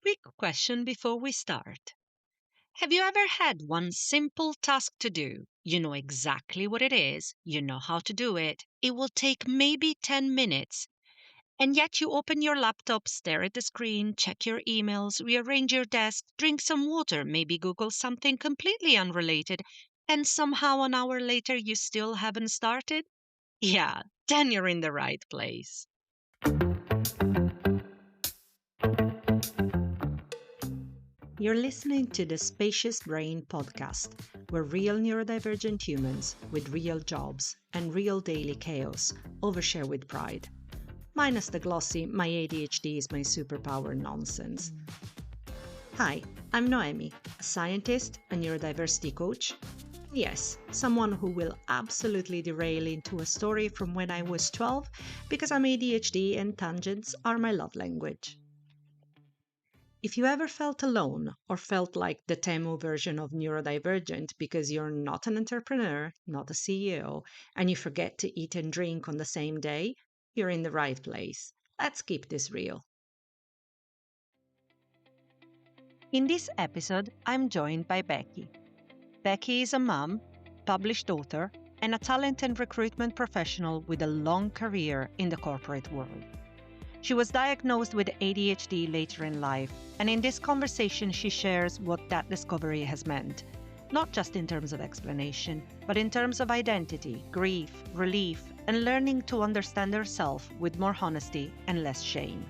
Quick question before we start. Have you ever had one simple task to do? You know exactly what it is, you know how to do it. It will take maybe 10 minutes. And yet you open your laptop, stare at the screen, check your emails, rearrange your desk, drink some water, maybe Google something completely unrelated, and somehow an hour later you still haven't started? Yeah, then you're in the right place. You're listening to the Spacious Brain Podcast, where real neurodivergent humans with real jobs and real daily chaos overshare with pride. Minus the glossy, my ADHD is my superpower nonsense. Hi, I'm Noemi, a scientist, a neurodiversity coach. Yes, someone who will absolutely derail into a story from when I was 12 because I'm ADHD and tangents are my love language. If you ever felt alone or felt like the Temu version of neurodivergent because you're not an entrepreneur, not a CEO, and you forget to eat and drink on the same day, you're in the right place. Let's keep this real. In this episode, I'm joined by Becky. Becky is a mom, published author, and a talent and recruitment professional with a long career in the corporate world. She was diagnosed with ADHD later in life, and in this conversation, she shares what that discovery has meant, not just in terms of explanation, but in terms of identity, grief, relief, and learning to understand herself with more honesty and less shame.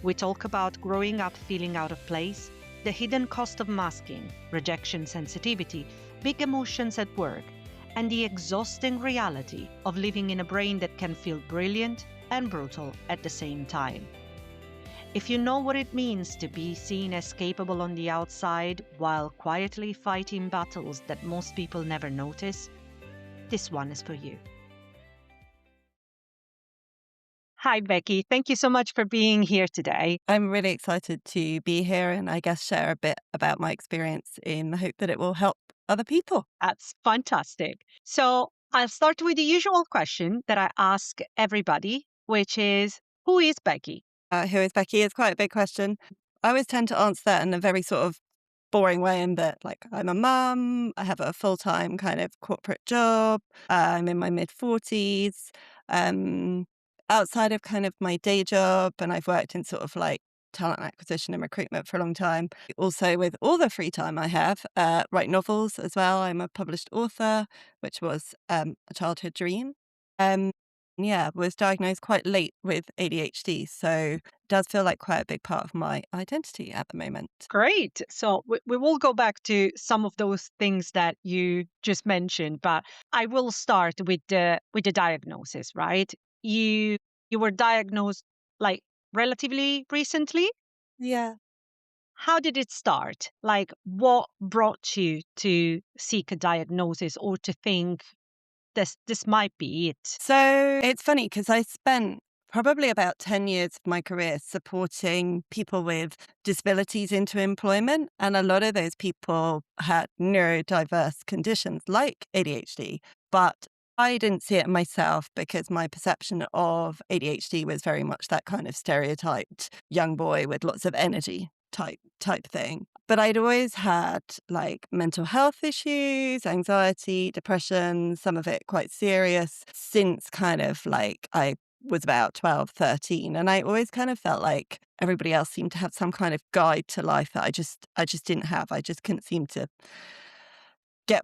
We talk about growing up feeling out of place, the hidden cost of masking, rejection sensitivity, big emotions at work, and the exhausting reality of living in a brain that can feel brilliant and brutal at the same time. If you know what it means to be seen as capable on the outside while quietly fighting battles that most people never notice, this one is for you. Hi, Becky. Thank you so much for being here today. I'm really excited to be here and I guess share a bit about my experience in the hope that it will help other people. That's fantastic. So I'll start with the usual question that I ask everybody, which is, who is Becky? Who is Becky is quite a big question. I always tend to answer that in a very sort of boring way in that, like, I'm a mum, I have a full-time kind of corporate job, I'm in my mid-40s. Outside of kind of my day job, and I've worked in sort of like talent acquisition and recruitment for a long time. Also, with all the free time I have, write novels as well. I'm a published author, which was a childhood dream. Um, yeah, was diagnosed quite late with ADHD, so it does feel like quite a big part of my identity at the moment. Great. So we will go back to some of those things that you just mentioned, but I will start with the diagnosis, right? You were diagnosed like relatively recently. Yeah. How did it start? Like, what brought you to seek a diagnosis or to think this might be it? So it's funny because I spent probably about 10 years of my career supporting people with disabilities into employment. And a lot of those people had neurodiverse conditions like ADHD, but I didn't see it myself because my perception of ADHD was very much that kind of stereotyped young boy with lots of energy type thing. But I'd always had like mental health issues, anxiety, depression, some of it quite serious since kind of like I was about 12, 13. And I always kind of felt like everybody else seemed to have some kind of guide to life that I just didn't have. I just couldn't seem to get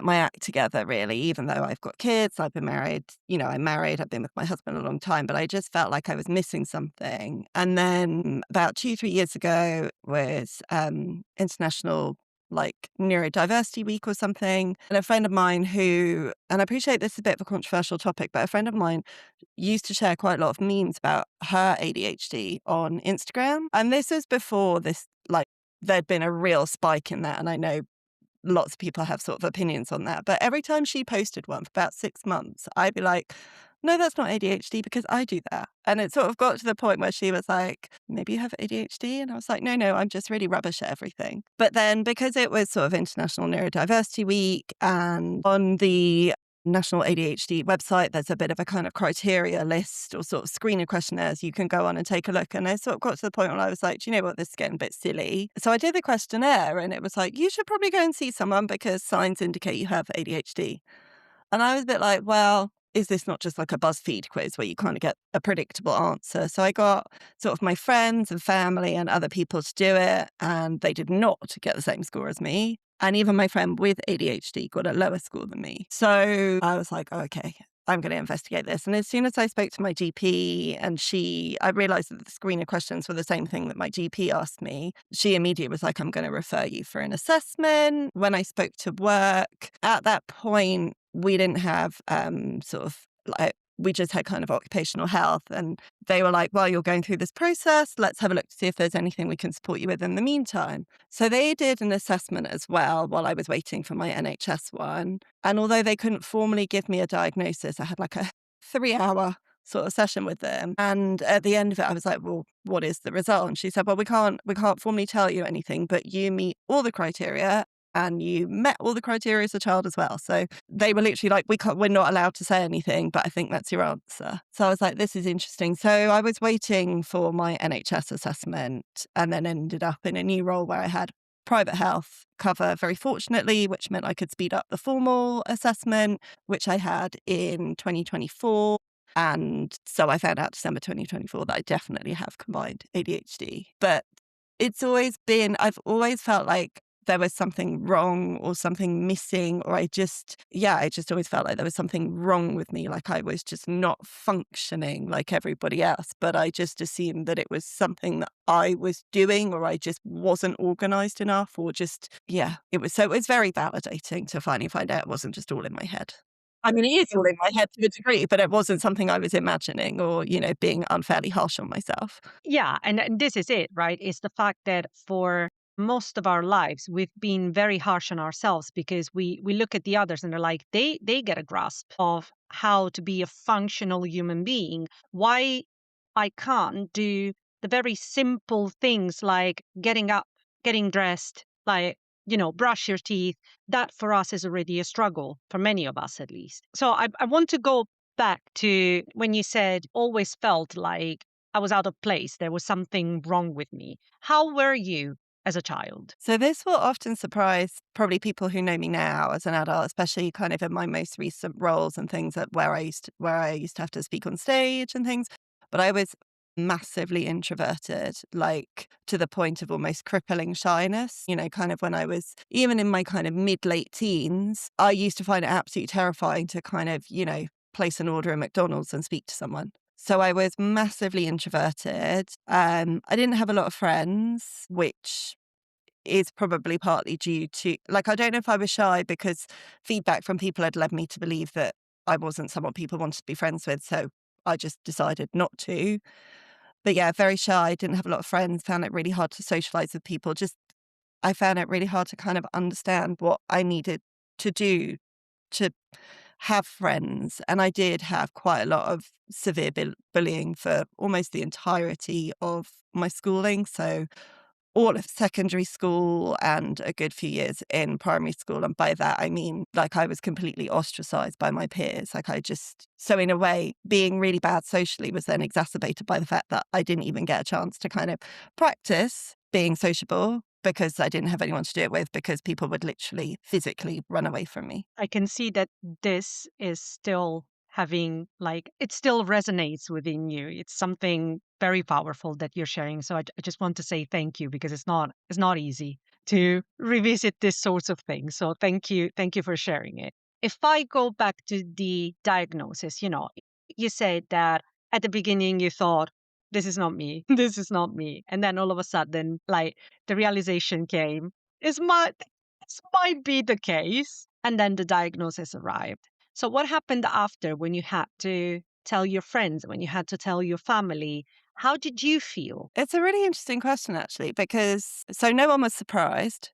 my act together really, even though I've got kids, I've been married, I'm married, I've been with my husband a long time, but I just felt like I was missing something. And then about 2, 3 years ago was International like Neurodiversity Week or something. And a friend of mine who, and I appreciate this is a bit of a controversial topic, but a friend of mine used to share quite a lot of memes about her ADHD on Instagram. And this was before this, like, there'd been a real spike in that. And I know lots of people have sort of opinions on that. But every time she posted one for about 6 months, I'd be like, no, that's not ADHD because I do that. And it sort of got to the point where she was like, maybe you have ADHD. And I was like, no, I'm just really rubbish at everything. But then because it was sort of International Neurodiversity Week and on the National ADHD website, there's a bit of a kind of criteria list or sort of screening questionnaires you can go on and take a look. And I sort of got to the point where I was like, do you know what, this is getting a bit silly. So I did the questionnaire and it was like, you should probably go and see someone because signs indicate you have ADHD. And I was a bit like, well, is this not just like a BuzzFeed quiz where you kind of get a predictable answer? So I got sort of my friends and family and other people to do it, and they did not get the same score as me. And even my friend with ADHD got a lower score than me. So I was like, oh, okay, I'm going to investigate this. And as soon as I spoke to my GP and I realized that the screener questions were the same thing that my GP asked me. She immediately was like, I'm going to refer you for an assessment. When I spoke to work, at that point, we didn't have we just had kind of occupational health. And they were like, well, you're going through this process. Let's have a look to see if there's anything we can support you with in the meantime. So they did an assessment as well while I was waiting for my NHS one. And although they couldn't formally give me a diagnosis, I had like a 3-hour sort of session with them. And at the end of it, I was like, well, what is the result? And she said, well, we can't formally tell you anything, but you meet all the criteria and you met all the criteria as a child as well. So they were literally like, we're not allowed to say anything, but I think that's your answer. So I was like, this is interesting. So I was waiting for my NHS assessment and then ended up in a new role where I had private health cover, very fortunately, which meant I could speed up the formal assessment, which I had in 2024. And so I found out December 2024 that I definitely have combined ADHD. But I've always felt like there was something wrong or something missing, or I just always felt like there was something wrong with me, like I was just not functioning like everybody else. But I just assumed that it was something that I was doing, or I just wasn't organized enough, or it was very validating to finally find out it wasn't just all in my head. I mean, it is all in my head to a degree, but it wasn't something I was imagining or, being unfairly harsh on myself. Yeah, and this is it, right? It's the fact that for most of our lives we've been very harsh on ourselves because we look at the others and they're like they get a grasp of how to be a functional human being. Why I can't do the very simple things like getting up, getting dressed, like, brush your teeth. That for us is already a struggle, for many of us at least. So I want to go back to when you said always felt like I was out of place. There was something wrong with me. How were you as a child? So this will often surprise probably people who know me now as an adult, especially kind of in my most recent roles and things where I used to have to speak on stage and things. But I was massively introverted, like to the point of almost crippling shyness. Kind of when I was even in my kind of mid-late teens, I used to find it absolutely terrifying to kind of, place an order at McDonald's and speak to someone. So I was massively introverted. I didn't have a lot of friends, which is probably partly due to, like, I don't know if I was shy because feedback from people had led me to believe that I wasn't someone people wanted to be friends with. So I just decided not to. But yeah, very shy, didn't have a lot of friends, found it really hard to socialize with people. I found it really hard to kind of understand what I needed to do to have friends. And I did have quite a lot of severe bullying for almost the entirety of my schooling. So all of secondary school and a good few years in primary school. And by that, I mean, like, I was completely ostracized by my peers. So in a way, being really bad socially was then exacerbated by the fact that I didn't even get a chance to kind of practice being sociable because I didn't have anyone to do it with, because people would literally physically run away from me. I can see that this is still having, like, it still resonates within you. It's something very powerful that you're sharing. So I just want to say thank you because it's not easy to revisit this sorts of things. So thank you for sharing it. If I go back to the diagnosis, you said that at the beginning you thought, this is not me, this is not me. And then all of a sudden, like, the realization came, is my this might be the case. And then the diagnosis arrived. So, what happened after when you had to tell your friends, when you had to tell your family? How did you feel? It's a really interesting question, actually, because so no one was surprised.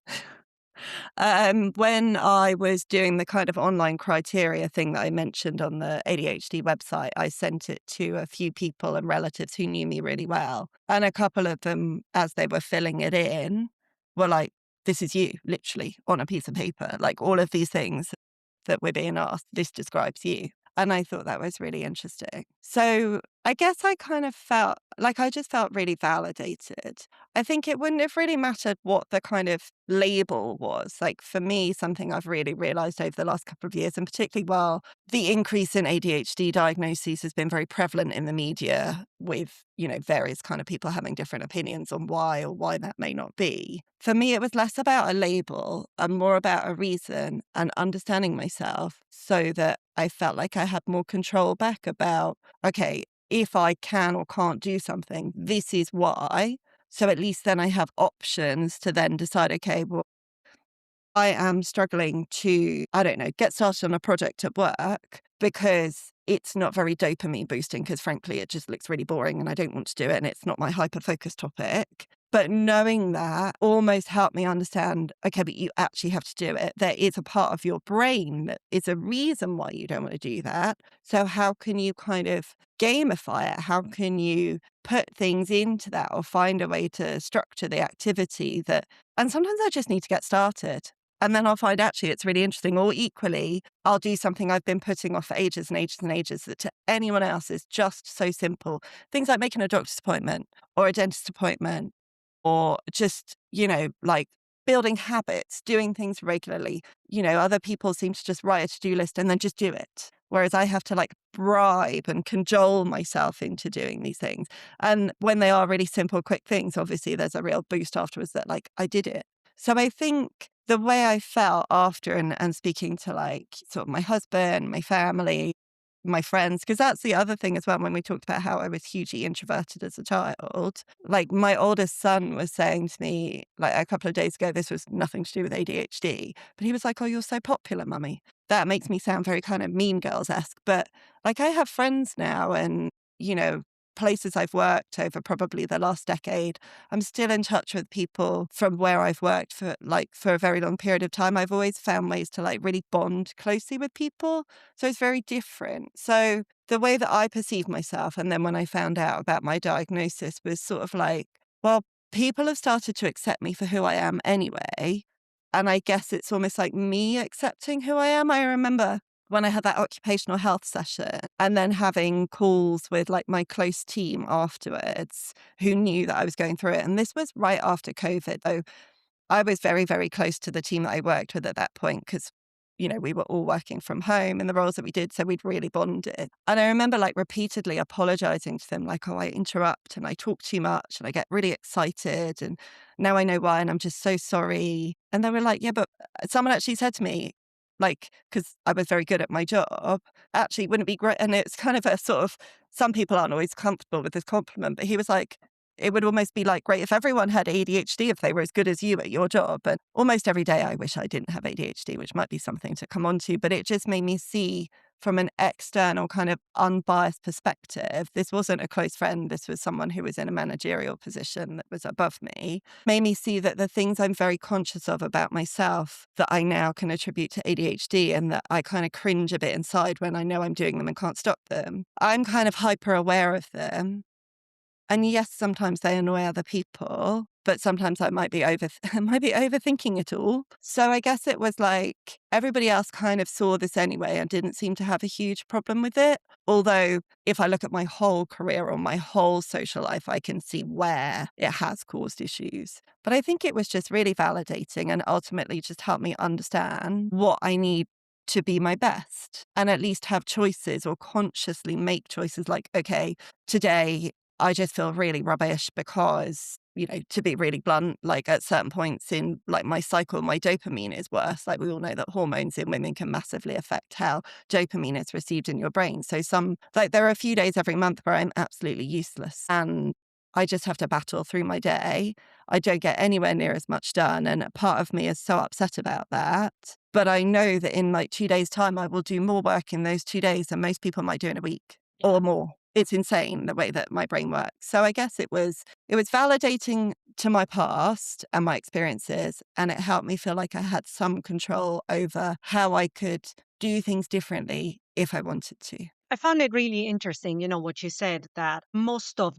When I was doing the kind of online criteria thing that I mentioned on the ADHD website, I sent it to a few people and relatives who knew me really well. And a couple of them, as they were filling it in, were like, this is you, literally, on a piece of paper, like all of these things. that we're being asked, this describes you. And I thought that was really interesting. So I guess I kind of felt like I just felt really validated. I think it wouldn't have really mattered what the kind of label was. Like for me, something I've really realized over the last couple of years, and particularly while the increase in ADHD diagnoses has been very prevalent in the media with, various kind of people having different opinions on why or why that may not be. For me, it was less about a label and more about a reason and understanding myself so that I felt like I had more control back about, okay, if I can or can't do something, this is why. So at least then I have options to then decide, okay, well, I am struggling to, I don't know, get started on a project at work because it's not very dopamine boosting because frankly, it just looks really boring and I don't want to do it and it's not my hyper focus topic. But knowing that almost helped me understand, okay, but you actually have to do it. There is a part of your brain that is a reason why you don't want to do that. So how can you kind of gamify it? How can you put things into that or find a way to structure the activity that, and sometimes I just need to get started. And then I'll find actually it's really interesting. Or equally, I'll do something I've been putting off for ages and ages and ages that to anyone else is just so simple. Things like making a doctor's appointment or a dentist appointment or just, like building habits, doing things regularly. Other people seem to just write a to-do list and then just do it. Whereas I have to like bribe and cajole myself into doing these things. And when they are really simple, quick things, obviously there's a real boost afterwards that like I did it. So I think the way I felt after and speaking to like sort of my husband, my family, my friends, because that's the other thing as well when we talked about how I was hugely introverted as a child. Like my oldest son was saying to me like a couple of days ago, this was nothing to do with ADHD, but he was like, "Oh, you're so popular, mummy." That makes me sound very kind of Mean Girls-esque, but like I have friends now and, places I've worked over probably the last decade. I'm still in touch with people from where I've worked for a very long period of time. I've always found ways to like really bond closely with people. So it's very different. So the way that I perceive myself, and then when I found out about my diagnosis was sort of like, well, people have started to accept me for who I am anyway. And I guess it's almost like me accepting who I am. I remember when I had that occupational health session and then having calls with like my close team afterwards who knew that I was going through it. And this was right after COVID. So I was very, very close to the team that I worked with at that point because, we were all working from home in the roles that we did. So we'd really bonded. And I remember like repeatedly apologizing to them, like, oh, I interrupt and I talk too much and I get really excited. And now I know why. And I'm just so sorry. And they were like, yeah, but someone actually said to me, like, because I was very good at my job, actually, wouldn't it be great? And it's kind of a sort of, some people aren't always comfortable with this compliment, but he was like, it would almost be like great if everyone had ADHD if they were as good as you at your job. And almost every day I wish I didn't have ADHD, which might be something to come on to, but it just made me see from an external kind of unbiased perspective. This wasn't a close friend. This was someone who was in a managerial position that was above me. Made me see that the things I'm very conscious of about myself that I now can attribute to ADHD and that I kind of cringe a bit inside when I know I'm doing them and can't stop them. I'm kind of hyper aware of them. And yes, sometimes they annoy other people, but sometimes I might be I might be overthinking it all. So I guess it was like everybody else kind of saw this anyway and didn't seem to have a huge problem with it. Although if I look at my whole career or my whole social life, I can see where it has caused issues. But I think it was just really validating and ultimately just helped me understand what I need to be my best and at least have choices or consciously make choices like, okay, today I just feel really rubbish because, to be really blunt, like at certain points in like my cycle, my dopamine is worse. Like we all know that hormones in women can massively affect how dopamine is received in your brain. So there are a few days every month where I'm absolutely useless and I just have to battle through my day. I don't get anywhere near as much done. And a part of me is so upset about that. But I know that in like 2 days' time, I will do more work in those 2 days than most people might do in a week or more. It's insane the way that my brain works. So I guess it was validating to my past and my experiences, and it helped me feel like I had some control over how I could do things differently if I wanted to. I found it really interesting, what you said, that most of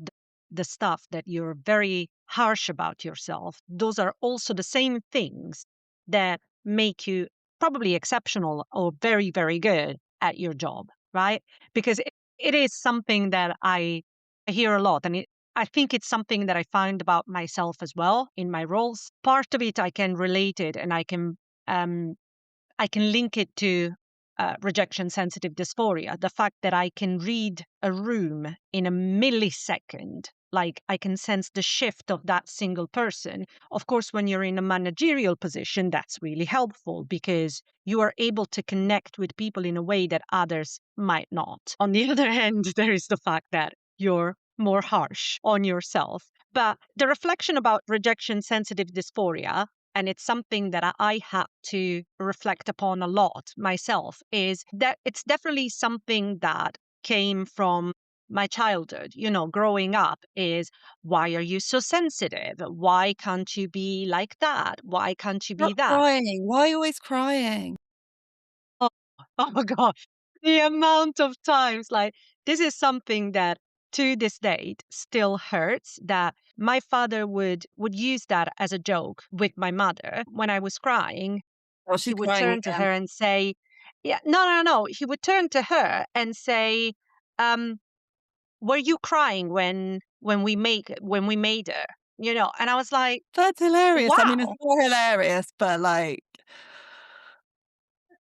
the stuff that you're very harsh about yourself, those are also the same things that make you probably exceptional or very, very good at your job, right? Because it is something that I hear a lot. And I think it's something that I find about myself as well in my roles. Part of it, I can relate it and um, I can link it to rejection sensitive dysphoria. The fact that I can read a room in a millisecond, like I can sense the shift of that single person. Of course, when you're in a managerial position, that's really helpful because you are able to connect with people in a way that others might not. On the other hand, there is the fact that you're more harsh on yourself. But the reflection about rejection sensitive dysphoria, and it's something that I had to reflect upon a lot myself, is that it's definitely something that came from my childhood. You know, growing up is, why are you so sensitive? Why can't you be like that? Why can't you be Stop that? crying. Why are you always crying? Oh, oh my God. The amount of times, like, this is something that to this date still hurts, that my father would use that as a joke with my mother. When I was crying, Oh, he she's would crying turn to again. her and say, yeah, no, no, no. He would turn to her and say, um, were you crying when we made her? You know, and I was like, That's hilarious. I mean, it's wow, not hilarious, but like,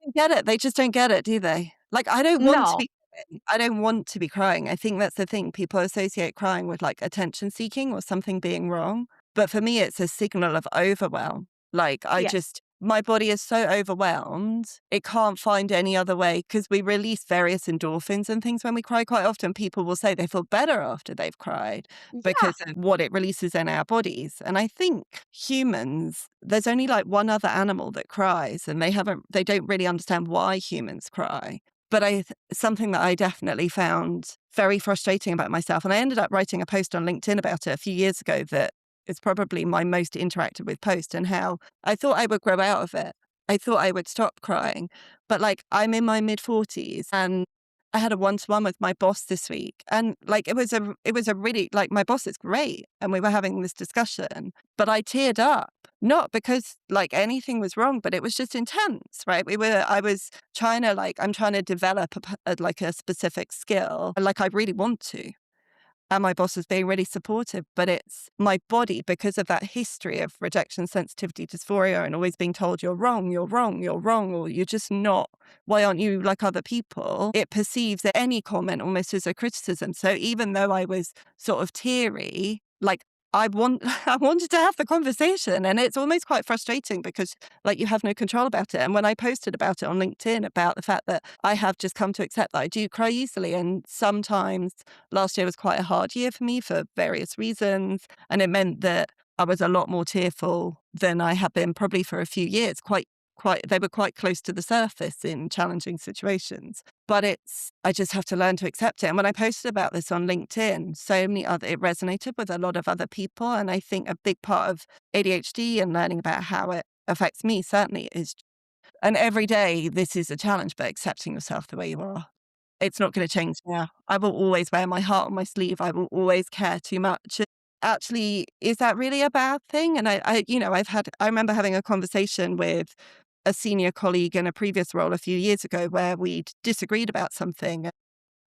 don't get it. They just don't get it, do they? Like, I don't want to no, be crying. I don't want to be crying. I think that's the thing. People associate crying with like attention seeking or something being wrong. But for me, it's a signal of overwhelm. Like, yes, my body is so overwhelmed, it can't find any other way because we release various endorphins and things when we cry. Quite often, people will say they feel better after they've cried yeah, because of what it releases in our bodies. And I think humans, there's only like one other animal that cries, and they don't really understand why humans cry. But something that I definitely found very frustrating about myself, and I ended up writing a post on LinkedIn about it a few years ago that is probably my most interacted with post, and how I thought I would grow out of it. I thought I would stop crying. But like, I'm in my mid 40s and I had a one-to-one with my boss this week, and like it was a really, like, my boss is great and we were having this discussion, but I teared up. Not because like anything was wrong, but it was just intense, right? I was trying to, like, I'm trying to develop like a specific skill, like I really want to. And my boss was being really supportive, but it's my body, because of that history of rejection sensitivity dysphoria and always being told you're wrong, you're wrong, you're wrong, or you're just not, why aren't you like other people? It perceives any comment almost as a criticism. So even though I was sort of teary, like, I wanted to have the conversation, and it's almost quite frustrating because like you have no control about it. And when I posted about it on LinkedIn about the fact that I have just come to accept that I do cry easily, and sometimes last year was quite a hard year for me for various reasons, and it meant that I was a lot more tearful than I had been probably for a few years. They were quite close to the surface in challenging situations. But I just have to learn to accept it. And when I posted about this on LinkedIn, it resonated with a lot of other people. And I think a big part of ADHD and learning about how it affects me certainly is, and every day this is a challenge, but accepting yourself the way you are. It's not gonna change now. I will always wear my heart on my sleeve. I will always care too much. Actually, is that really a bad thing? And I remember having a conversation with a senior colleague in a previous role a few years ago where we'd disagreed about something.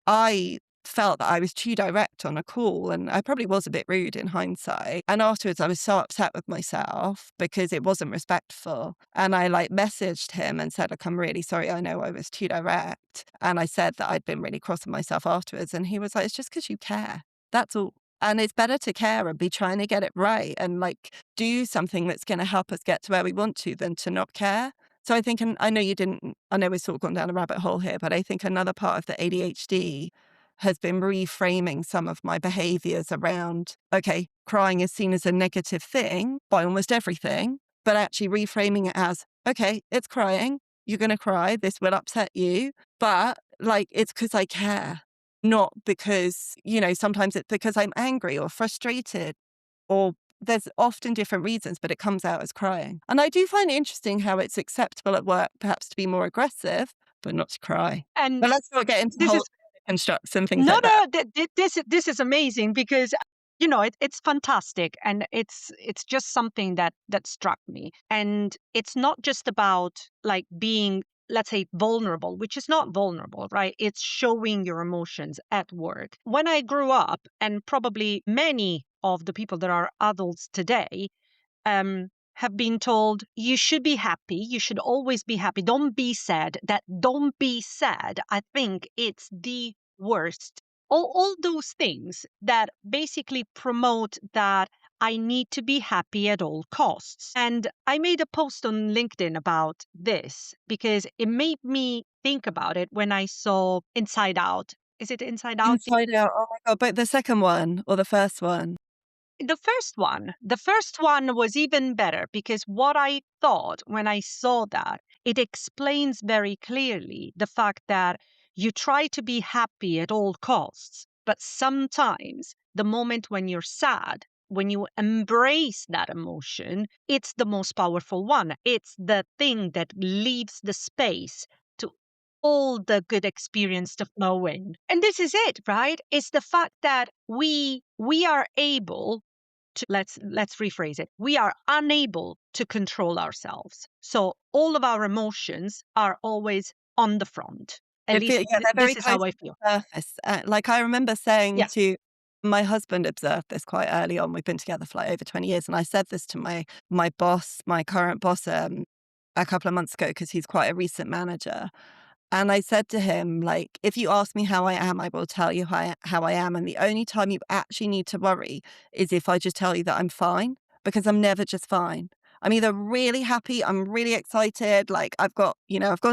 I felt that I was too direct on a call, and I probably was a bit rude in hindsight. And afterwards, I was so upset with myself because it wasn't respectful. And I like messaged him and said, "Look, I'm really sorry. I know I was too direct." And I said that I'd been really cross with myself afterwards. And he was like, "It's just because you care. That's all." And it's better to care and be trying to get it right and like do something that's going to help us get to where we want to than to not care. So I think, and I know you didn't, I know we've sort of gone down a rabbit hole here, but I think another part of the ADHD has been reframing some of my behaviors around, okay, crying is seen as a negative thing by almost everything, but actually reframing it as, okay, it's crying. You're going to cry. This will upset you, but like, it's because I care, not because, sometimes it's because I'm angry or frustrated, or there's often different reasons, but it comes out as crying. And I do find it interesting how it's acceptable at work, perhaps to be more aggressive, but not to cry. and But let's not get into this whole is constructs and things no, like that. no. This is amazing because it's fantastic, and it's just something that struck me. And it's not just about like being, let's say, vulnerable, which is not vulnerable, right? It's showing your emotions at work. When I grew up, and probably many of the people that are adults today have been told, you should be happy, you should always be happy, don't be sad. That don't be sad, I think it's the worst. All those things that basically promote that I need to be happy at all costs. And I made a post on LinkedIn about this because it made me think about it when I saw Inside Out. Is it Inside Out? Inside Out. Oh my God. But the second one or the first one? The first one was even better, because what I thought when I saw that, it explains very clearly the fact that you try to be happy at all costs, but sometimes the moment when you're sad, when you embrace that emotion, it's the most powerful one. It's the thing that leaves the space to all the good experience to flow in. And this is it, right? It's the fact that we are able to, let's rephrase it, we are unable to control ourselves, so all of our emotions are always on the front. At It least feel, yeah, they're this very is close how I to feel. the surface. Like I remember saying Yes. to my husband, observed this quite early on. We've been together for like over 20 years, and I said this to my boss, my current boss, a couple of months ago because he's quite a recent manager. And I said to him, like, if you ask me how I am, I will tell you how I am. And the only time you actually need to worry is if I just tell you that I'm fine, because I'm never just fine. I'm either really happy, I'm really excited, like I've gone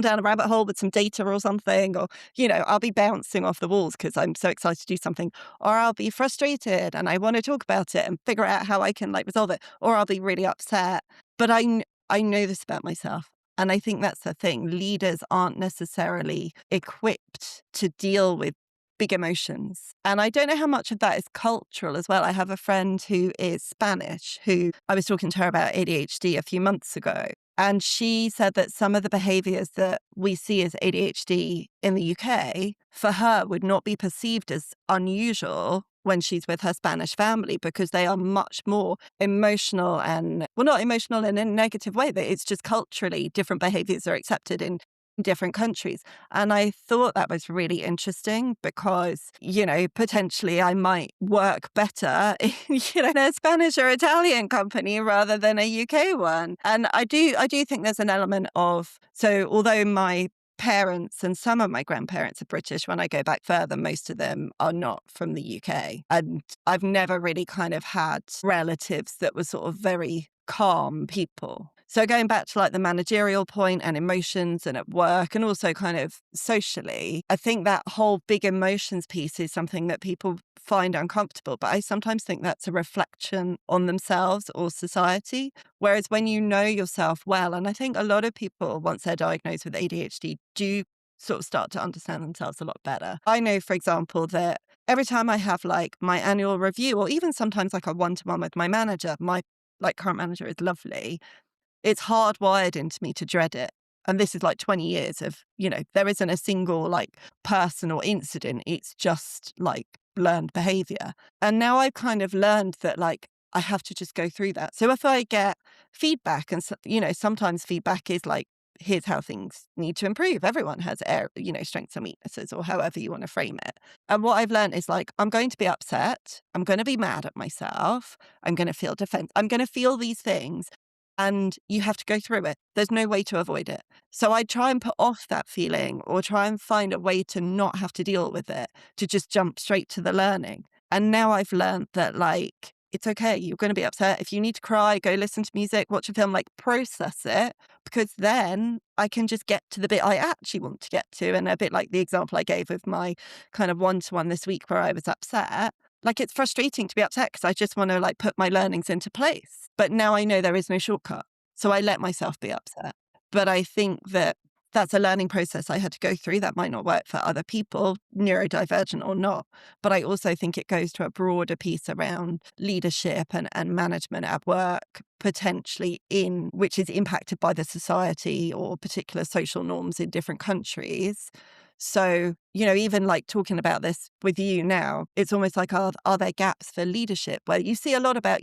down a rabbit hole with some data or something, or, I'll be bouncing off the walls because I'm so excited to do something, or I'll be frustrated and I want to talk about it and figure out how I can like resolve it, or I'll be really upset. But I know this about myself. And I think that's the thing. Leaders aren't necessarily equipped to deal with big emotions. And I don't know how much of that is cultural as well. I have a friend who is Spanish, who I was talking to her about ADHD a few months ago. And she said that some of the behaviors that we see as ADHD in the UK, for her, would not be perceived as unusual when she's with her Spanish family, because they are much more emotional and, well, not emotional in a negative way, that it's just culturally different behaviors are accepted in different countries. And I thought that was really interesting because, potentially I might work better in a Spanish or Italian company rather than a UK one. And I do think there's an element of, so although my parents and some of my grandparents are British, when I go back further, most of them are not from the UK. And I've never really kind of had relatives that were sort of very calm people. So going back to like the managerial point and emotions and at work and also kind of socially, I think that whole big emotions piece is something that people find uncomfortable. But I sometimes think that's a reflection on themselves or society. Whereas when you know yourself well, and I think a lot of people, once they're diagnosed with ADHD, do sort of start to understand themselves a lot better. I know, for example, that every time I have like my annual review, or even sometimes like a one-to-one with my manager, my like current manager is lovely. It's hardwired into me to dread it. And this is like 20 years of, there isn't a single like personal incident. It's just like learned behavior. And now I've kind of learned that like I have to just go through that. So if I get feedback and, sometimes feedback is like, here's how things need to improve. Everyone has, strengths and weaknesses, or however you want to frame it. And what I've learned is like, I'm going to be upset. I'm going to be mad at myself. I'm going to feel defense. I'm going to feel these things. And you have to go through it. There's no way to avoid it. So I try and put off that feeling, or try and find a way to not have to deal with it, to just jump straight to the learning. And now I've learned that like, it's okay. You're going to be upset. If you need to cry, go listen to music, watch a film, like process it, because then I can just get to the bit I actually want to get to. And a bit like the example I gave of my kind of one-to-one this week where I was upset. Like, it's frustrating to be upset because I just want to like put my learnings into place. But now I know there is no shortcut. So I let myself be upset. But I think that that's a learning process I had to go through. That might not work for other people, neurodivergent or not. But I also think it goes to a broader piece around leadership and management at work, potentially which is impacted by the society or particular social norms in different countries. So, even like talking about this with you now, it's almost like, are there gaps for leadership where you see a lot about,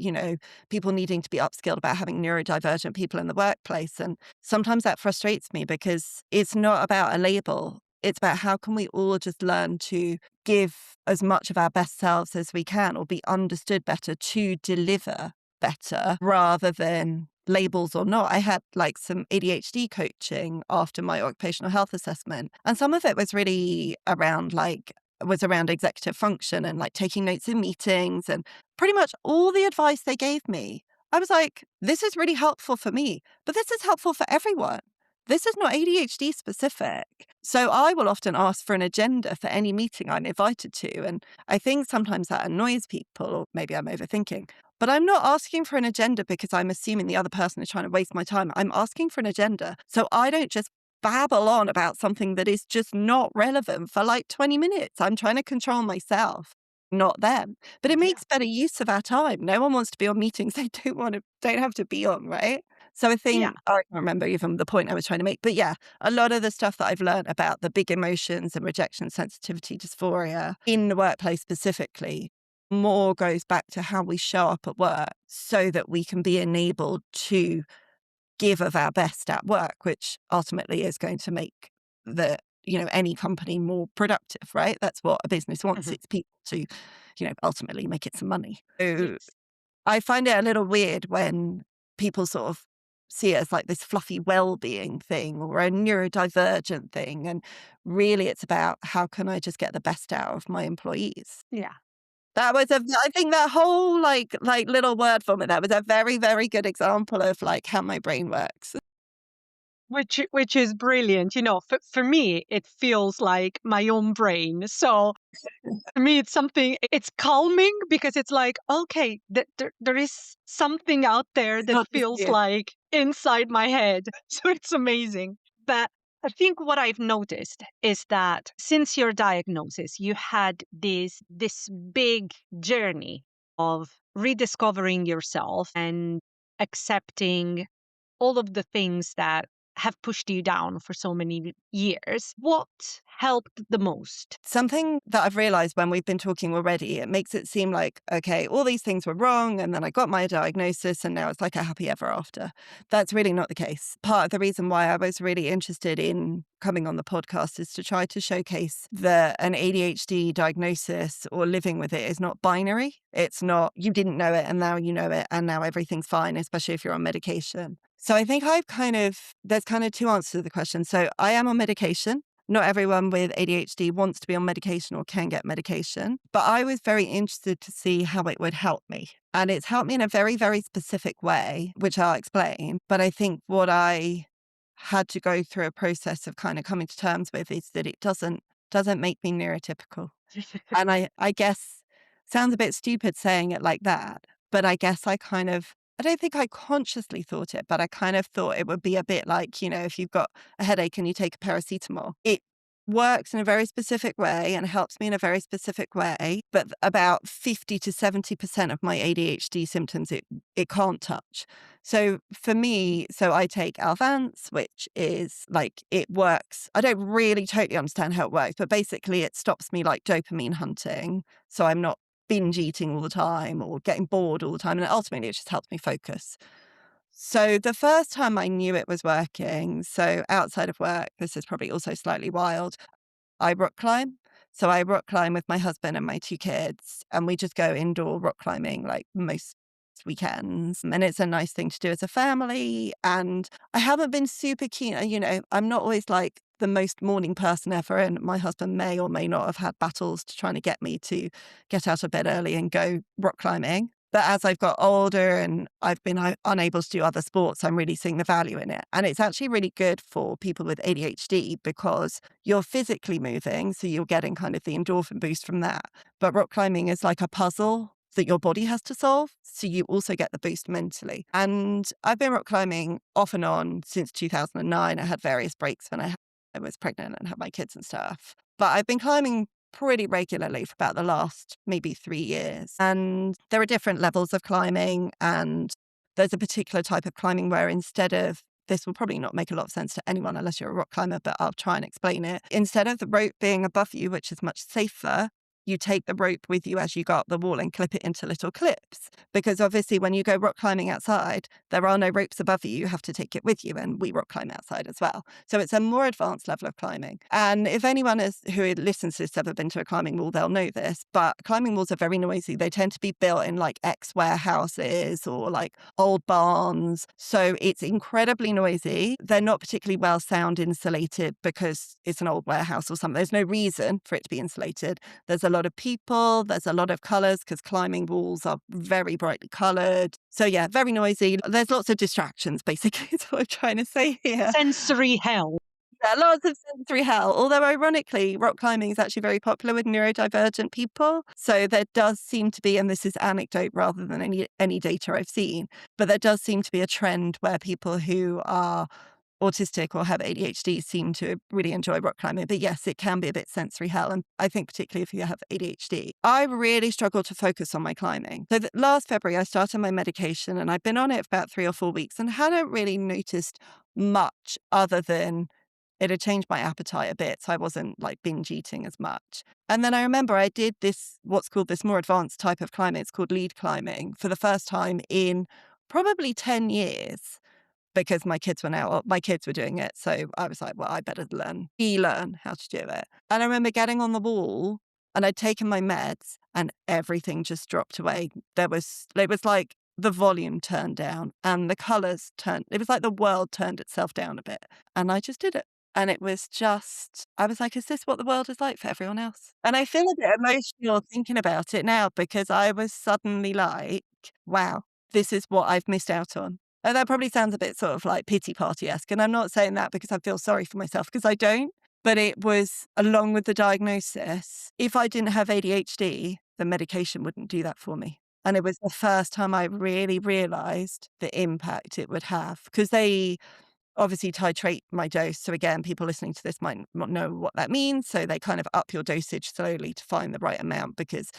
people needing to be upskilled about having neurodivergent people in the workplace. And sometimes that frustrates me because it's not about a label. It's about how can we all just learn to give as much of our best selves as we can or be understood better to deliver better rather than labels or not. I had like some ADHD coaching after my occupational health assessment. And some of it was really around executive function and like taking notes in meetings and pretty much all the advice they gave me. I was like, this is really helpful for me, but this is helpful for everyone. This is not ADHD specific. So I will often ask for an agenda for any meeting I'm invited to. And I think sometimes that annoys people, or maybe I'm overthinking. But I'm not asking for an agenda because I'm assuming the other person is trying to waste my time. I'm asking for an agenda so I don't just babble on about something that is just not relevant for like 20 minutes. I'm trying to control myself, not them. But it Yeah. makes better use of our time. No one wants to be on meetings they don't have to be on, right? So I Yeah. think, I can't remember even the point I was trying to make. But yeah, a lot of the stuff that I've learned about the big emotions and rejection, sensitivity, dysphoria in the workplace specifically more goes back to how we show up at work so that we can be enabled to give of our best at work, which ultimately is going to make any company more productive, right? That's what a business wants. Mhm. It's people to, ultimately make it some money. So Yes. I find it a little weird when people sort of see it as like this fluffy well-being thing or a neurodivergent thing. And really it's about how can I just get the best out of my employees? Yeah. I think that whole like little word vomit, that was a very, very good example of like how my brain works. Which is brilliant. For me, it feels like my own brain. So for me, it's calming because it's like, okay, there is something out there It's that not just feels you. like inside my head. So it's amazing. But I think what I've noticed is that since your diagnosis, you had this big journey of rediscovering yourself and accepting all of the things that have pushed you down for so many years. What helped the most? Something that I've realized when we've been talking already, it makes it seem like, okay, all these things were wrong. And then I got my diagnosis and now it's like a happy ever after. That's really not the case. Part of the reason why I was really interested in coming on the podcast is to try to showcase that an ADHD diagnosis or living with it is not binary. It's not, you didn't know it and now you know it and now everything's fine, especially if you're on medication. So I think there's kind of two answers to the question. So I am on medication. Not everyone with ADHD wants to be on medication or can get medication, but I was very interested to see how it would help me. And it's helped me in a very, very specific way, which I'll explain. But I think what I had to go through a process of kind of coming to terms with is that it doesn't make me neurotypical. And I guess sounds a bit stupid saying it like that, but I guess I don't think I consciously thought it, but I kind of thought it would be a bit like, if you've got a headache and you take a paracetamol. It works in a very specific way and helps me in a very specific way, but about 50 to 70% of my ADHD symptoms it can't touch. So for me, I take Alvance, which is like, it works. I don't really totally understand how it works, but basically it stops me like dopamine hunting. So I'm not binge eating all the time or getting bored all the time. And ultimately it just helps me focus. So the first time I knew it was working, so outside of work, this is probably also slightly wild. I rock climb. So I rock climb with my husband and my two kids, and we just go indoor rock climbing like most weekends. And it's a nice thing to do as a family. And I haven't been super keen, I'm not always like the most morning person ever. And my husband may or may not have had battles to trying to get me to get out of bed early and go rock climbing. But as I've got older and I've been unable to do other sports, I'm really seeing the value in it. And it's actually really good for people with ADHD because you're physically moving, so you're getting kind of the endorphin boost from that. But rock climbing is like a puzzle that your body has to solve. So you also get the boost mentally. And I've been rock climbing off and on since 2009. I had various breaks when I was pregnant and had my kids and stuff. But I've been climbing pretty regularly for about the last maybe 3 years. And there are different levels of climbing. And there's a particular type of climbing where instead of this will probably not make a lot of sense to anyone unless you're a rock climber, but I'll try and explain it. Instead of the rope being above you, which is much safer, you take the rope with you as you go up the wall and clip it into little clips. Because obviously when you go rock climbing outside, there are no ropes above you. You have to take it with you. And we rock climb outside as well. So it's a more advanced level of climbing. And if anyone who listens to this ever been to a climbing wall, they'll know this. But climbing walls are very noisy. They tend to be built in like ex-warehouses or like old barns. So it's incredibly noisy. They're not particularly well sound insulated because it's an old warehouse or something. There's no reason for it to be insulated. There's a lot of people, there's a lot of colours because climbing walls are very brightly coloured. So yeah, very noisy. There's lots of distractions, basically, is what I'm trying to say here. Sensory hell. Yeah, lots of sensory hell. Although ironically, rock climbing is actually very popular with neurodivergent people. So there does seem to be, and this is anecdote rather than any data I've seen, but there does seem to be a trend where people who are autistic or have ADHD seem to really enjoy rock climbing. But yes, it can be a bit sensory hell. And I think particularly if you have ADHD, I really struggle to focus on my climbing. So last February, I started my medication and I've been on it for about 3 or 4 weeks and hadn't really noticed much other than it had changed my appetite a bit. So I wasn't like binge eating as much. And then I remember I did what's called this more advanced type of climbing. It's called lead climbing for the first time in probably 10 years because my kids were doing it. So I was like, well, I better learn how to do it. And I remember getting on the wall and I'd taken my meds and everything just dropped away. It was like the volume turned down and the colors it was like the world turned itself down a bit. And I just did it. And it was I was like, is this what the world is like for everyone else? And I feel a bit emotional thinking about it now because I was suddenly like, wow, this is what I've missed out on. And that probably sounds a bit sort of like pity party-esque. And I'm not saying that because I feel sorry for myself, because I don't. But it was, along with the diagnosis, if I didn't have ADHD, the medication wouldn't do that for me. And it was the first time I really realized the impact it would have. Because they obviously titrate my dose. So again, people listening to this might not know what that means. So they kind of up your dosage slowly to find the right amount because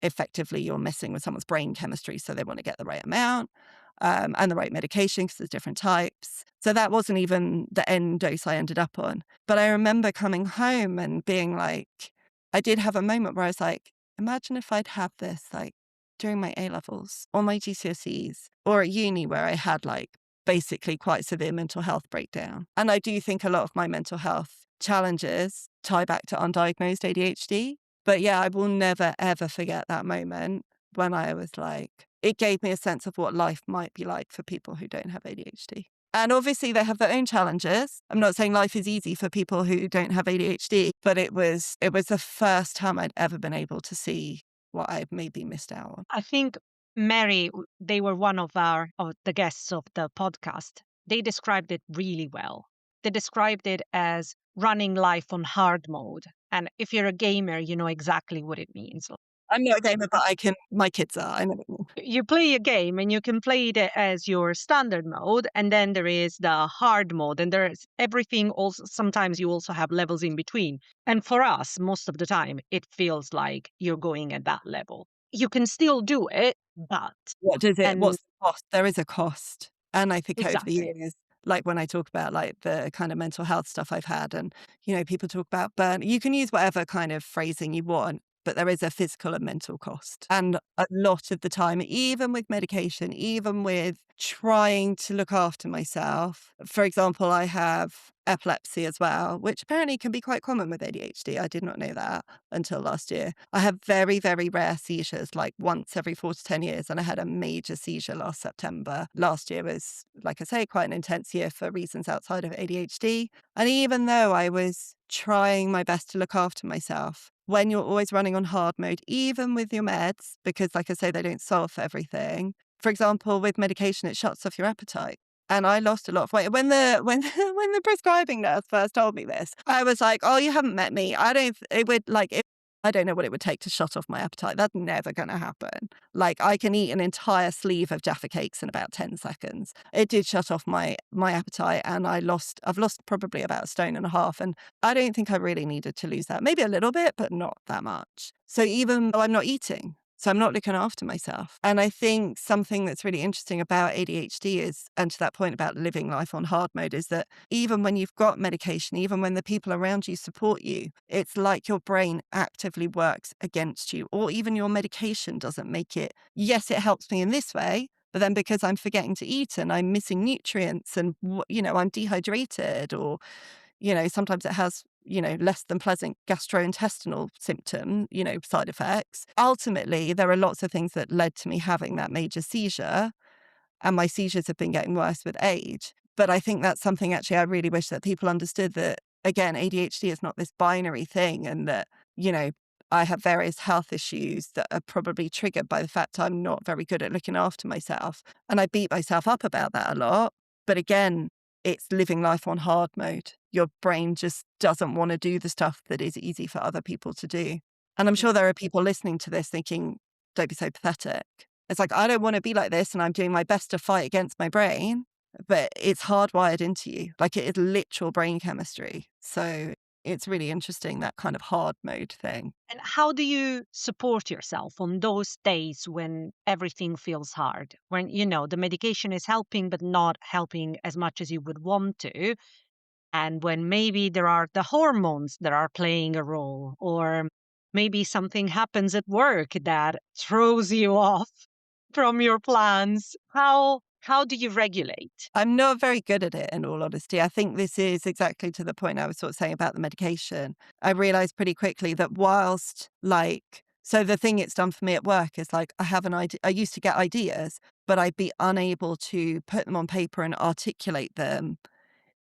effectively you're messing with someone's brain chemistry. So they want to get the right amount. And the right medication because there's different types. So that wasn't even the end dose I ended up on. But I remember coming home and being like, I did have a moment where I was like, imagine if I'd had this like during my A-levels or my GCSEs or at uni where I had like basically quite severe mental health breakdown. And I do think a lot of my mental health challenges tie back to undiagnosed ADHD. But yeah, I will never, ever forget that moment when I was like, it gave me a sense of what life might be like for people who don't have ADHD. And obviously they have their own challenges. I'm not saying life is easy for people who don't have ADHD, but it was the first time I'd ever been able to see what I maybe missed out on. I think Mary, they were one of the guests of the podcast. They described it really well. They described it as running life on hard mode. And if you're a gamer, you know exactly what it means. I'm not a gamer, but my kids are. I know what you mean. You play a game and you can play it as your standard mode, and then there is the hard mode, and there's everything also. Sometimes you also have levels in between. And for us, most of the time, it feels like you're going at that level. You can still do it, but What's the cost? There is a cost. And I think over the exactly. years, like when I talk about like the kind of mental health stuff I've had and, people talk about burn, you can use whatever kind of phrasing you want, but there is a physical and mental cost. And a lot of the time, even with medication, even with trying to look after myself, for example, I have epilepsy as well, which apparently can be quite common with ADHD. I did not know that until last year. I have very, very rare seizures, like once every 4 to 10 years. And I had a major seizure last September. Last year was, like I say, quite an intense year for reasons outside of ADHD. And even though I was trying my best to look after myself, when you're always running on hard mode, even with your meds, because like I say, they don't solve for everything. For example, with medication, it shuts off your appetite. And I lost a lot of weight. When the prescribing nurse first told me this, I was like, oh, you haven't met me. I don't know what it would take to shut off my appetite. That's never going to happen. Like I can eat an entire sleeve of Jaffa cakes in about 10 seconds. It did shut off my appetite and I've lost probably about 1.5 stones. And I don't think I really needed to lose that. Maybe a little bit, but not that much. So even though I'm not eating, So I'm not looking after myself. And I think something that's really interesting about ADHD is, and to that point about living life on hard mode, is that even when you've got medication, even when the people around you support you, it's like your brain actively works against you, or even your medication doesn't make it. Yes, it helps me in this way, but then because I'm forgetting to eat and I'm missing nutrients and, I'm dehydrated, or sometimes it has, less than pleasant gastrointestinal side effects. Ultimately, there are lots of things that led to me having that major seizure, and my seizures have been getting worse with age. But I think that's something actually I really wish that people understood, that, again, ADHD is not this binary thing, and that, you know, I have various health issues that are probably triggered by the fact I'm not very good at looking after myself. And I beat myself up about that a lot. But again, it's living life on hard mode. Your brain just doesn't want to do the stuff that is easy for other people to do. And I'm sure there are people listening to this thinking, don't be so pathetic. It's like, I don't want to be like this, and I'm doing my best to fight against my brain, but it's hardwired into you. Like, it is literal brain chemistry. So it's really interesting, that kind of hard mode thing. And how do you support yourself on those days when everything feels hard? When, the medication is helping, but not helping as much as you would want to. And when maybe there are the hormones that are playing a role, or maybe something happens at work that throws you off from your plans. How do you regulate? I'm not very good at it, in all honesty. I think this is exactly to the point I was sort of saying about the medication. I realized pretty quickly that so the thing it's done for me at work is, like, I have an idea. I used to get ideas, but I'd be unable to put them on paper and articulate them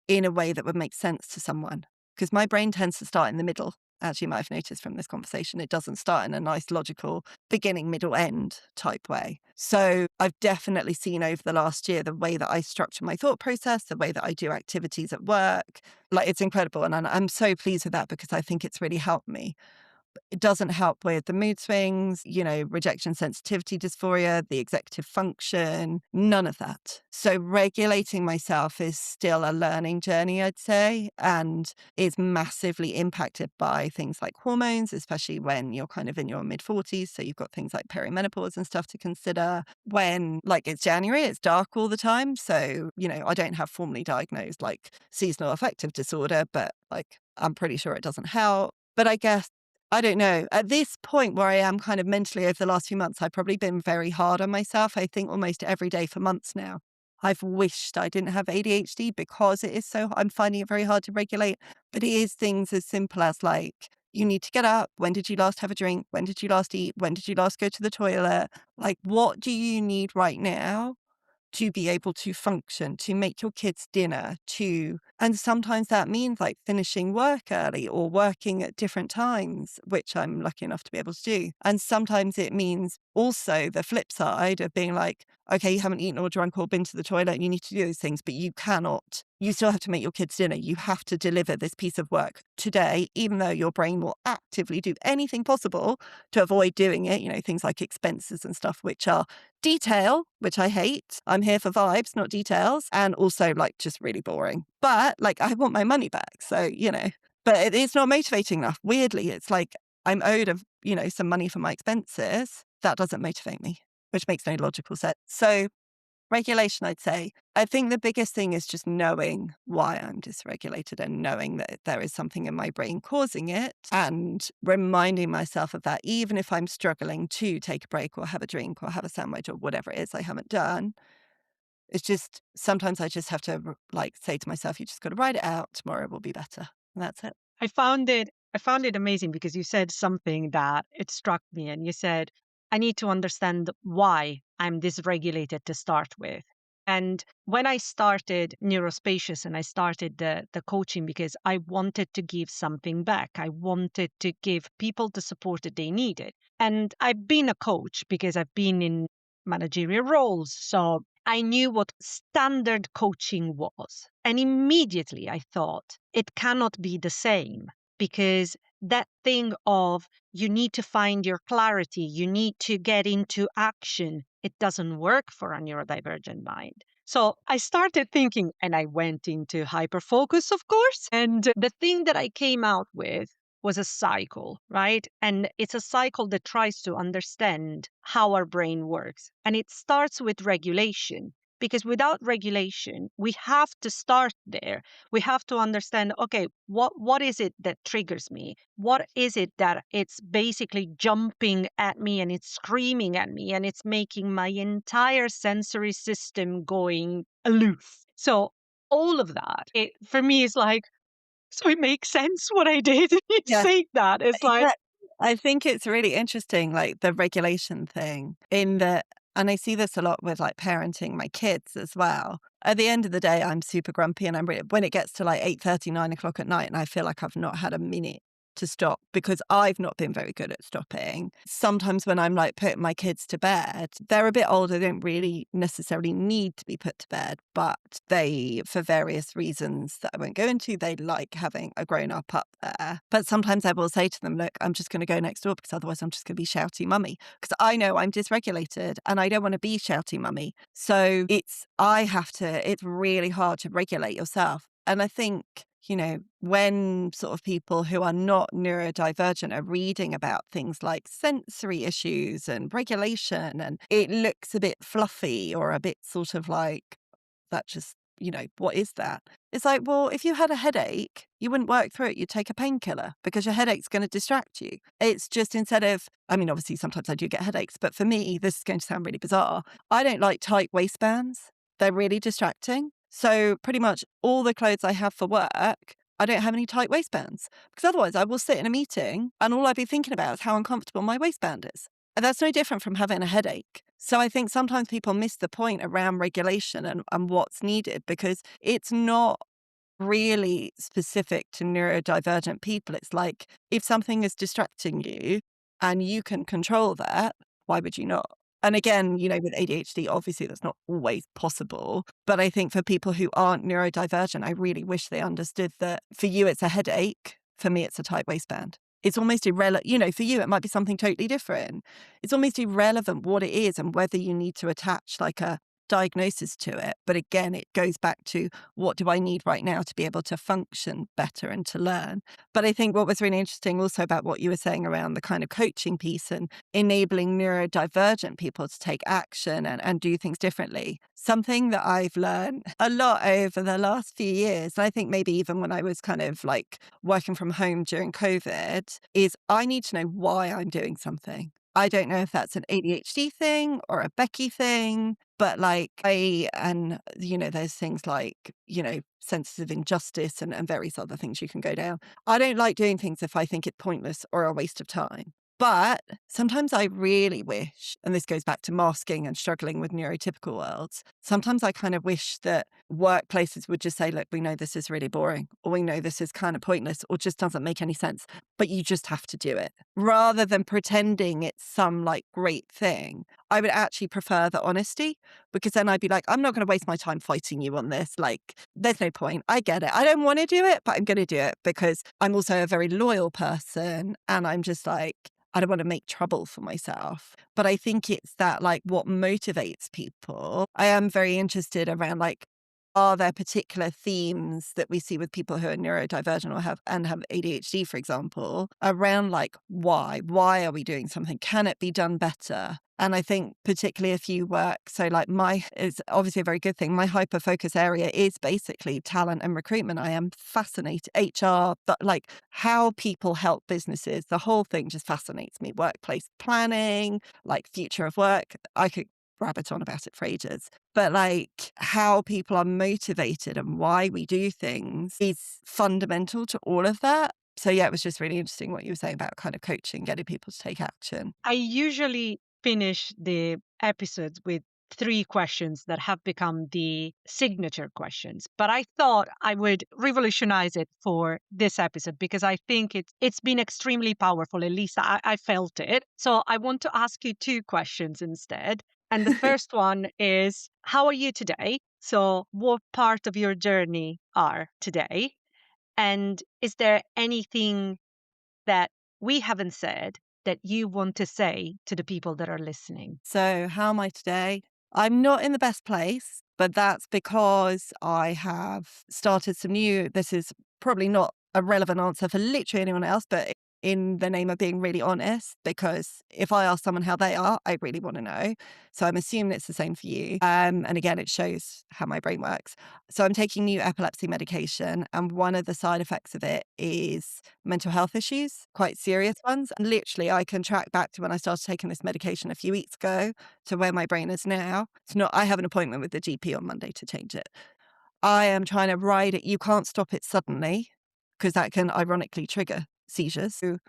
in a way that would make sense to someone. Because my brain tends to start in the middle. As you might have noticed from this conversation, it doesn't start in a nice, logical beginning, middle, end type way. So I've definitely seen over the last year the way that I structure my thought process, the way that I do activities at work. Like, it's incredible. And I'm so pleased with that, because I think it's really helped me. It doesn't help with the mood swings, rejection sensitivity dysphoria, the executive function, none of that. So regulating myself is still a learning journey, I'd say, and is massively impacted by things like hormones, especially when you're kind of in your mid-40s. So you've got things like perimenopause and stuff to consider. When, like, it's January, it's dark all the time. So, I don't have formally diagnosed, like, seasonal affective disorder, but, like, I'm pretty sure it doesn't help. But I guess, I don't know. At this point where I am kind of mentally over the last few months, I've probably been very hard on myself. I think almost every day for months now. I've wished I didn't have ADHD, because I'm finding it very hard to regulate. But it is things as simple as, like, you need to get up. When did you last have a drink? When did you last eat? When did you last go to the toilet? Like, what do you need right now to be able to function, to make your kids dinner, and sometimes that means, like, finishing work early or working at different times, which I'm lucky enough to be able to do. And sometimes it means also the flip side of being like, okay, you haven't eaten or drunk or been to the toilet, and you need to do those things, but you still have to make your kids dinner. You have to deliver this piece of work today, even though your brain will actively do anything possible to avoid doing it, things like expenses and stuff, which are detail, which I hate. I'm here for vibes, not details. And also, like, just really boring. But, like, I want my money back. So, but it's not motivating enough. Weirdly, it's like I'm owed some money for my expenses. That doesn't motivate me, which makes no logical sense. So regulation, I'd say. I think the biggest thing is just knowing why I'm dysregulated, and knowing that there is something in my brain causing it, and reminding myself of that, even if I'm struggling to take a break or have a drink or have a sandwich or whatever it is I haven't done. It's just, sometimes I just have to, like, say to myself, you just got to write it out. Tomorrow will be better. And that's it. I found it amazing because you said something that it struck me, and you said, I need to understand why I'm dysregulated to start with. And when I started Neurospacious and I started the coaching, because I wanted to give something back, I wanted to give people the support that they needed. And I've been a coach because I've been in managerial roles. So I knew what standard coaching was. And immediately I thought it cannot be the same, because that thing of you need to find your clarity, you need to get into action, it doesn't work for a neurodivergent mind. So I started thinking, and I went into hyperfocus, of course. And the thing that I came out with was a cycle, right? And it's a cycle that tries to understand how our brain works. And it starts with regulation, because without regulation, we have to start there. We have to understand, okay, what is it that triggers me? What is it that it's basically jumping at me and it's screaming at me and it's making my entire sensory system going aloof? So all of that, it for me is like, so it makes sense what I did. You Yeah. say that. It's like, Yeah, I think it's really interesting, like the regulation thing in that, and I see this a lot with like parenting my kids as well. At the end of the day, I'm super grumpy and when it gets to like 8:30, 9 o'clock at night and I feel like I've not had a minute to stop because I've not been very good at stopping. Sometimes when I'm like putting my kids to bed, they're a bit older, they don't really necessarily need to be put to bed, but they, for various reasons that I won't go into, they like having a grown up there. But sometimes I will say to them, look, I'm just going to go next door because otherwise I'm just going to be shouty mummy because I know I'm dysregulated and I don't want to be shouty mummy. So it's really hard to regulate yourself. And I think, when sort of people who are not neurodivergent are reading about things like sensory issues and regulation, and it looks a bit fluffy or a bit sort of like, that just, what is that? It's like, well, if you had a headache, you wouldn't work through it. You'd take a painkiller because your headache's going to distract you. It's just I mean, obviously, sometimes I do get headaches, but for me, this is going to sound really bizarre. I don't like tight waistbands. They're really distracting. So pretty much all the clothes I have for work, I don't have any tight waistbands because otherwise I will sit in a meeting and all I'd be thinking about is how uncomfortable my waistband is. And that's no different from having a headache. So I think sometimes people miss the point around regulation and what's needed because it's not really specific to neurodivergent people. It's like if something is distracting you and you can control that, why would you not? And again, with ADHD, obviously that's not always possible. But I think for people who aren't neurodivergent, I really wish they understood that for you, it's a headache. For me, it's a tight waistband. It's almost irrelevant. For you, it might be something totally different. It's almost irrelevant what it is and whether you need to attach like a diagnosis to it. But again, it goes back to what do I need right now to be able to function better and to learn. But I think what was really interesting also about what you were saying around the kind of coaching piece and enabling neurodivergent people to take action and do things differently. Something that I've learned a lot over the last few years, and I think maybe even when I was kind of like working from home during COVID, is I need to know why I'm doing something. I don't know if that's an ADHD thing or a Becky thing, but there's things like, sensitive injustice and various other things you can go down. I don't like doing things if I think it's pointless or a waste of time. But sometimes I really wish, and this goes back to masking and struggling with neurotypical worlds, sometimes I kind of wish that workplaces would just say, look, we know this is really boring, or we know this is kind of pointless, or just doesn't make any sense, but you just have to do it. Rather than pretending it's some like great thing, I would actually prefer the honesty because then I'd be like, I'm not going to waste my time fighting you on this. Like, there's no point. I get it. I don't want to do it, but I'm going to do it because I'm also a very loyal person. And I'm just like, I don't want to make trouble for myself. But I think it's that like what motivates people. I am very interested around like, are there particular themes that we see with people who are neurodivergent or have ADHD, for example, around like why? Why are we doing something? Can it be done better? And I think particularly if you work, so like is obviously a very good thing. My hyper focus area is basically talent and recruitment. I am fascinated, HR, but like how people help businesses, the whole thing just fascinates me. Workplace planning, like future of work. I could rabbit on about it for ages. But like how people are motivated and why we do things is fundamental to all of that. So yeah, it was just really interesting what you were saying about kind of coaching, getting people to take action. I usually finish the episodes with three questions that have become the signature questions. But I thought I would revolutionize it for this episode because I think it's been extremely powerful. At least I felt it. So I want to ask you two questions instead. And the first one is, how are you today? So what part of your journey are today? And is there anything that we haven't said that you want to say to the people that are listening? So how am I today? I'm not in the best place, but that's because I have started this is probably not a relevant answer for literally anyone else, but in the name of being really honest, because if I ask someone how they are, I really want to know. So I'm assuming it's the same for you. And again, it shows how my brain works. So I'm taking new epilepsy medication, and one of the side effects of it is mental health issues, quite serious ones. And literally, I can track back to when I started taking this medication a few weeks ago to where my brain is now. It's not, I have an appointment with the GP on Monday to change it. I am trying to ride it. You can't stop it suddenly because that can ironically trigger seizures. So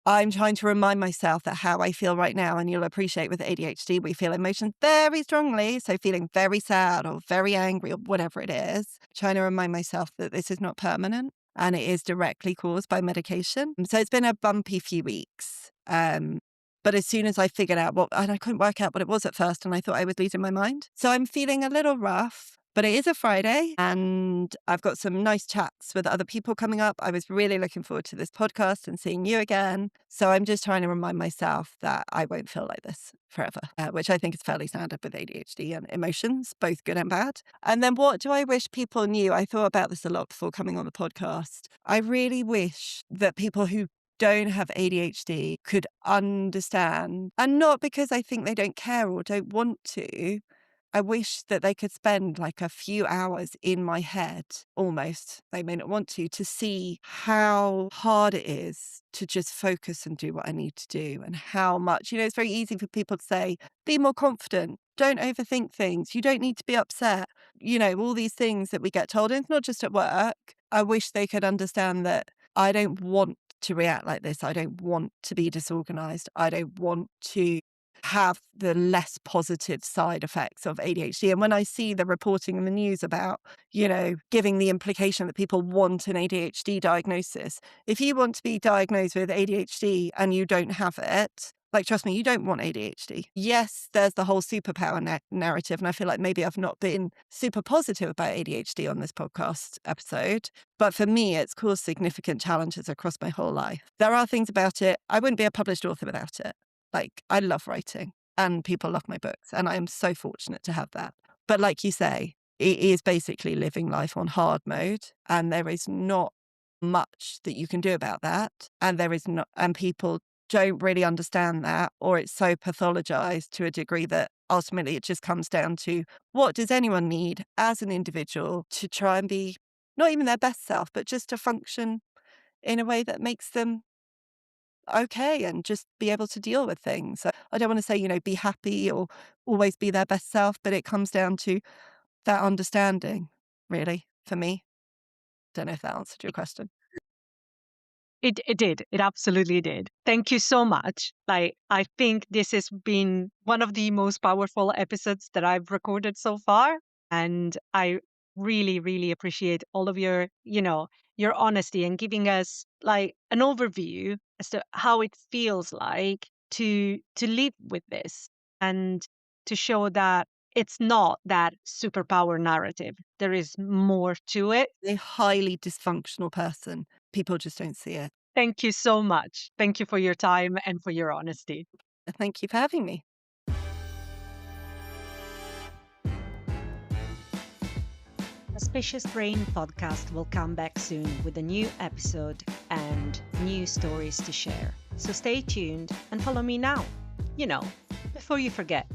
I'm trying to remind myself that how I feel right now, and you'll appreciate with ADHD, we feel emotions very strongly. So feeling very sad or very angry or whatever it is, trying to remind myself that this is not permanent and it is directly caused by medication. So it's been a bumpy few weeks. But as soon as I figured out and I couldn't work out what it was at first, and I thought I was losing my mind. So I'm feeling a little rough. But it is a Friday and I've got some nice chats with other people coming up. I was really looking forward to this podcast and seeing you again. So I'm just trying to remind myself that I won't feel like this forever, which I think is fairly standard with ADHD and emotions, both good and bad. And then what do I wish people knew? I thought about this a lot before coming on the podcast. I really wish that people who don't have ADHD could understand, and not because I think they don't care or don't want to. I wish that they could spend like a few hours in my head, almost, they may not want to see how hard it is to just focus and do what I need to do, and how much, it's very easy for people to say, be more confident, don't overthink things, you don't need to be upset, all these things that we get told, and it's not just at work. I wish they could understand that I don't want to react like this. I don't want to be disorganized. I don't want to have the less positive side effects of ADHD. And when I see the reporting in the news about, giving the implication that people want an ADHD diagnosis, if you want to be diagnosed with ADHD and you don't have it, trust me, you don't want ADHD. Yes, there's the whole superpower narrative. And I feel like maybe I've not been super positive about ADHD on this podcast episode. But for me, it's caused significant challenges across my whole life. There are things about it. I wouldn't be a published author without it. I love writing and people love my books, and I am so fortunate to have that. But like you say, it is basically living life on hard mode, and there is not much that you can do about that. And people don't really understand that, or it's so pathologized to a degree that ultimately it just comes down to what does anyone need as an individual to try and be not even their best self, but just to function in a way that makes them okay and just be able to deal with things. So I don't want to say, be happy or always be their best self, but it comes down to that understanding, really, for me. Don't know if that answered your question. It did. It absolutely did. Thank you so much. I think this has been one of the most powerful episodes that I've recorded so far. And I really, really appreciate all of your honesty and giving us an overview as to how it feels like to live with this, and to show that it's not that superpower narrative. There is more to it. A highly dysfunctional person. People just don't see it. Thank you so much. Thank you for your time and for your honesty. Thank you for having me. The Spacious Brain Podcast will come back soon with a new episode and new stories to share. So stay tuned and follow me now, before you forget.